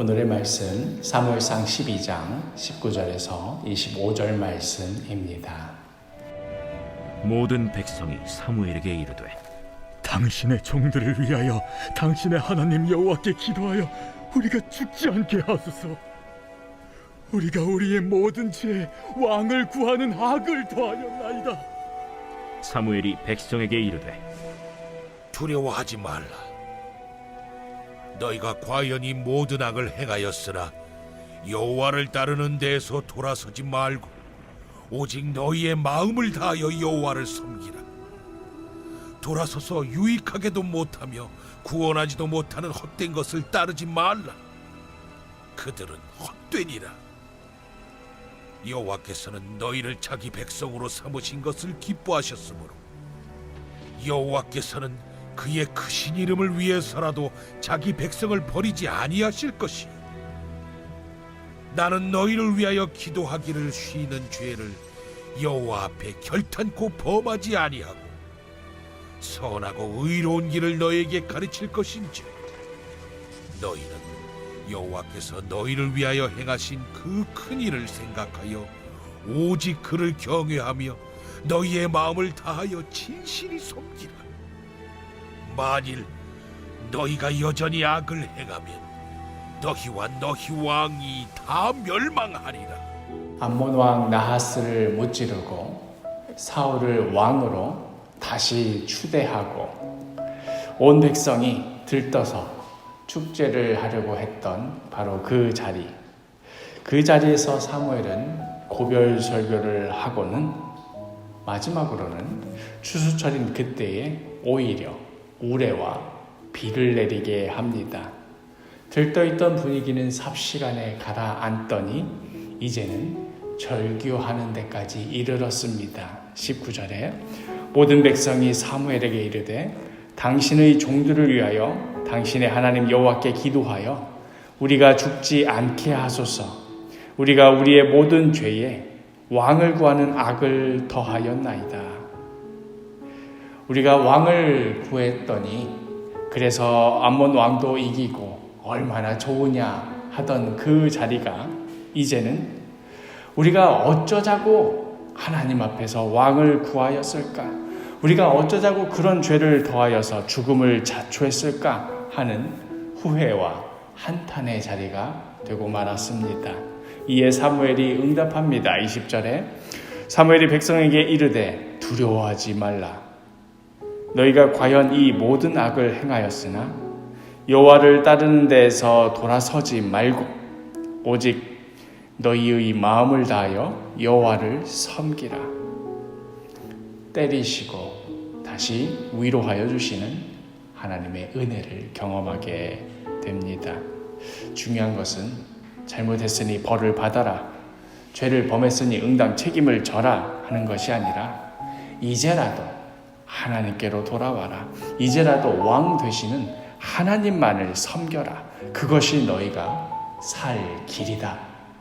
오늘의 말씀 사무엘상 12장 19절에서 25절 말씀입니다. 모든 백성이 사무엘에게 이르되 당신의 종들을 위하여 당신의 하나님 여호와께 기도하여 우리가 죽지 않게 하소서. 우리가 우리의 모든 죄에 왕을 구하는 악을 더하였나이다. 사무엘이 백성에게 이르되 두려워하지 말라. 너희가 과연 이 모든 악을 행하였으나 여호와를 따르는 데에서 돌아서지 말고 오직 너희의 마음을 다하여 여호와를 섬기라. 돌아서서 유익하게도 못하며 구원하지도 못하는 헛된 것을 따르지 말라. 그들은 헛되니라. 여호와께서는 너희를 자기 백성으로 삼으신 것을 기뻐하셨으므로 여호와께서는 그의 크신 이름을 위해서라도 자기 백성을 버리지 아니하실 것이요, 나는 너희를 위하여 기도하기를 쉬는 죄를 여호와 앞에 결탄코 범하지 아니하고 선하고 의로운 길을 너희에게 가르칠 것인지, 너희는 여호와께서 너희를 위하여 행하신 그 큰 일을 생각하여 오직 그를 경외하며 너희의 마음을 다하여 진실이 섬기라. 만일 너희가 여전히 악을 행하면 너희와 너희 왕이 다 멸망하리라. 암몬 왕 나하스를 무찌르고 사울을 왕으로 다시 추대하고 온 백성이 들떠서 축제를 하려고 했던 바로 그 자리에서 사무엘은 고별 설교를 하고는 마지막으로는 추수철인 그때에 오히려 우레와 비를 내리게 합니다. 들떠있던 분위기는 삽시간에 가라앉더니 이제는 절규하는 데까지 이르렀습니다. 19절에 모든 백성이 사무엘에게 이르되 당신의 종들을 위하여 당신의 하나님 여호와께 기도하여 우리가 죽지 않게 하소서. 우리가 우리의 모든 죄에 왕을 구하는 악을 더하였나이다. 우리가 왕을 구했더니 그래서 암몬 왕도 이기고 얼마나 좋으냐 하던 그 자리가 이제는 우리가 어쩌자고 하나님 앞에서 왕을 구하였을까? 우리가 어쩌자고 그런 죄를 더하여서 죽음을 자초했을까 하는 후회와 한탄의 자리가 되고 말았습니다. 이에 사무엘이 응답합니다. 20절에 사무엘이 백성에게 이르되 두려워하지 말라. 너희가 과연 이 모든 악을 행하였으나 여호와를 따르는 데에서 돌아서지 말고 오직 너희의 마음을 다하여 여호와를 섬기라. 때리시고 다시 위로하여 주시는 하나님의 은혜를 경험하게 됩니다. 중요한 것은 잘못했으니 벌을 받아라, 죄를 범했으니 응당 책임을 져라 하는 것이 아니라 이제라도 하나님께로 돌아와라. 이제라도 왕 되시는 하나님만을 섬겨라. 그것이 너희가 살 길이다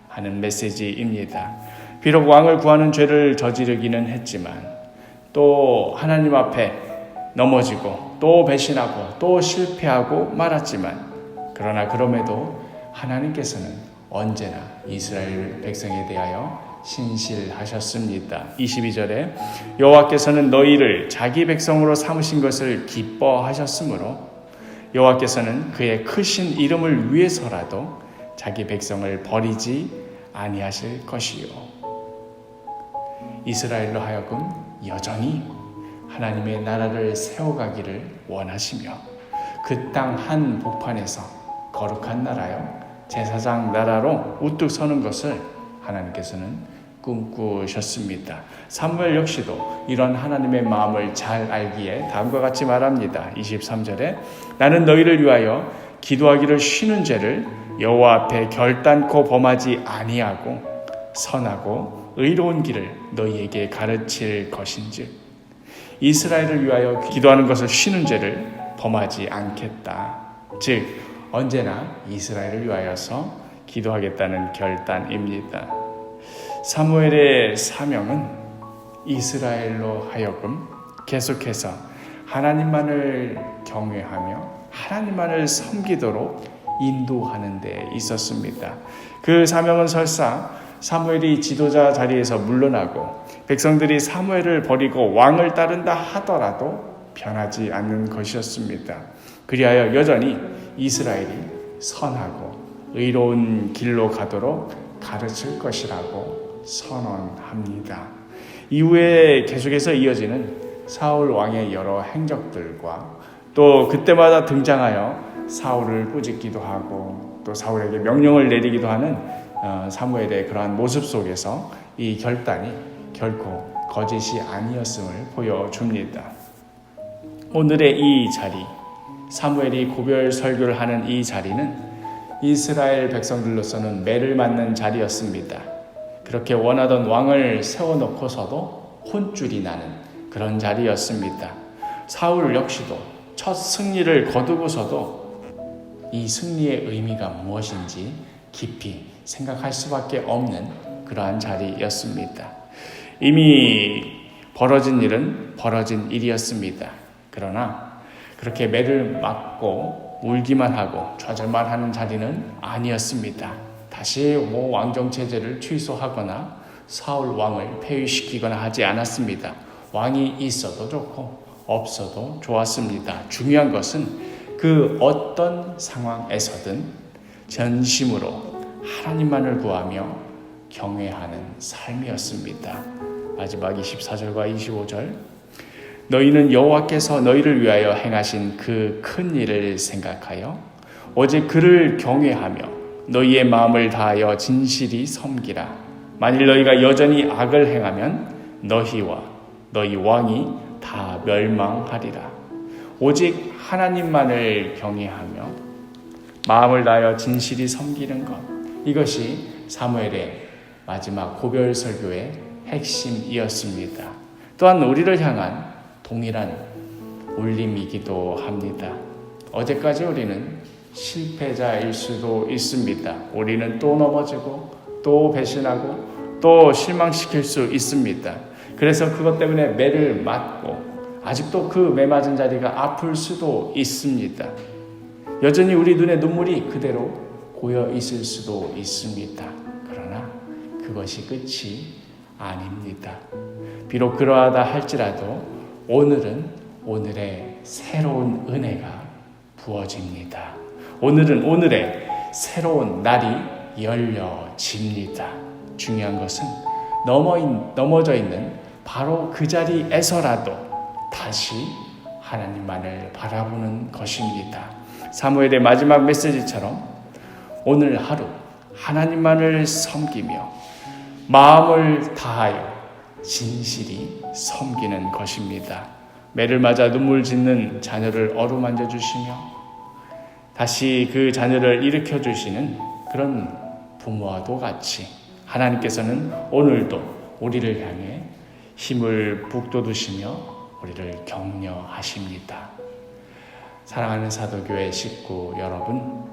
하는 메시지입니다. 비록 왕을 구하는 죄를 저지르기는 했지만 또 하나님 앞에 넘어지고 또 배신하고 또 실패하고 말았지만 그러나 그럼에도 하나님께서는 언제나 이스라엘 백성에 대하여 신실하셨습니다. 22절에 여호와께서는 너희를 자기 백성으로 삼으신 것을 기뻐하셨으므로 여호와께서는 그의 크신 이름을 위해서라도 자기 백성을 버리지 아니하실 것이요, 이스라엘로 하여금 여전히 하나님의 나라를 세워가기를 원하시며 그 땅 한 복판에서 거룩한 나라요 제사장 나라로 우뚝 서는 것을 하나님께서는 꿈꾸셨습니다. 사무엘 역시도 이런 하나님의 마음을 잘 알기에 다음과 같이 말합니다. 23절에 나는 너희를 위하여 기도하기를 쉬는 죄를 여호와 앞에 결단코 범하지 아니하고 선하고 의로운 길을 너희에게 가르칠 것인즉 이스라엘을 위하여 기도하는 것을 쉬는 죄를 범하지 않겠다. 즉 언제나 이스라엘을 위하여서 기도하겠다는 결단입니다. 사무엘의 사명은 이스라엘로 하여금 계속해서 하나님만을 경외하며 하나님만을 섬기도록 인도하는 데 있었습니다. 그 사명은 설사 사무엘이 지도자 자리에서 물러나고 백성들이 사무엘을 버리고 왕을 따른다 하더라도 변하지 않는 것이었습니다. 그리하여 여전히 이스라엘이 선하고 의로운 길로 가도록 가르칠 것이라고 선언합니다. 이후에 계속해서 이어지는 사울 왕의 여러 행적들과 또 그때마다 등장하여 사울을 꾸짖기도 하고 또 사울에게 명령을 내리기도 하는 사무엘의 그러한 모습 속에서 이 결단이 결코 거짓이 아니었음을 보여줍니다. 오늘의 이 자리, 사무엘이 고별 설교를 하는 이 자리는 이스라엘 백성들로서는 매를 맞는 자리였습니다. 그렇게 원하던 왕을 세워놓고서도 혼쭐이 나는 그런 자리였습니다. 사울 역시도 첫 승리를 거두고서도 이 승리의 의미가 무엇인지 깊이 생각할 수밖에 없는 그러한 자리였습니다. 이미 벌어진 일은 벌어진 일이었습니다. 그러나 그렇게 매를 맞고 울기만 하고 좌절만 하는 자리는 아니었습니다. 다시 왕정 체제를 취소하거나 사울 왕을 폐위시키거나 하지 않았습니다. 왕이 있어도 좋고 없어도 좋았습니다. 중요한 것은 그 어떤 상황에서든 전심으로 하나님만을 구하며 경외하는 삶이었습니다. 마지막 24절과 25절, 너희는 여호와께서 너희를 위하여 행하신 그 큰 일을 생각하여 오직 그를 경외하며 너희의 마음을 다하여 진실이 섬기라. 만일 너희가 여전히 악을 행하면 너희와 너희 왕이 다 멸망하리라. 오직 하나님만을 경외하며 마음을 다하여 진실이 섬기는 것, 이것이 사무엘의 마지막 고별 설교의 핵심이었습니다. 또한 우리를 향한 동일한 울림이기도 합니다. 어제까지 우리는 실패자일 수도 있습니다. 우리는 또 넘어지고 또 배신하고 또 실망시킬 수 있습니다. 그래서 그것 때문에 매를 맞고 아직도 그 매 맞은 자리가 아플 수도 있습니다. 여전히 우리 눈에 눈물이 그대로 고여 있을 수도 있습니다. 그러나 그것이 끝이 아닙니다. 비록 그러하다 할지라도 오늘은 오늘의 새로운 은혜가 부어집니다. 오늘은 오늘의 새로운 날이 열려집니다. 중요한 것은 넘어져 있는 바로 그 자리에서라도 다시 하나님만을 바라보는 것입니다. 사무엘의 마지막 메시지처럼 오늘 하루 하나님만을 섬기며 마음을 다하여 진실이 섬기는 것입니다. 매를 맞아 눈물 짓는 자녀를 어루만져 주시며 다시 그 자녀를 일으켜 주시는 그런 부모와도 같이 하나님께서는 오늘도 우리를 향해 힘을 북돋우시며 우리를 격려하십니다. 사랑하는 사도교회 식구 여러분,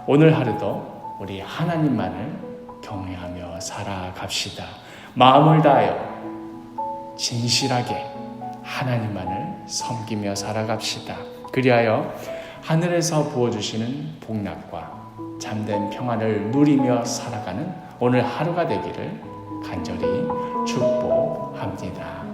오늘 하루도 우리 하나님만을 경외하며 살아갑시다. 마음을 다하여 진실하게 하나님만을 섬기며 살아갑시다. 그리하여 하늘에서 부어주시는 복락과 잠든 평안을 누리며 살아가는 오늘 하루가 되기를 간절히 축복합니다.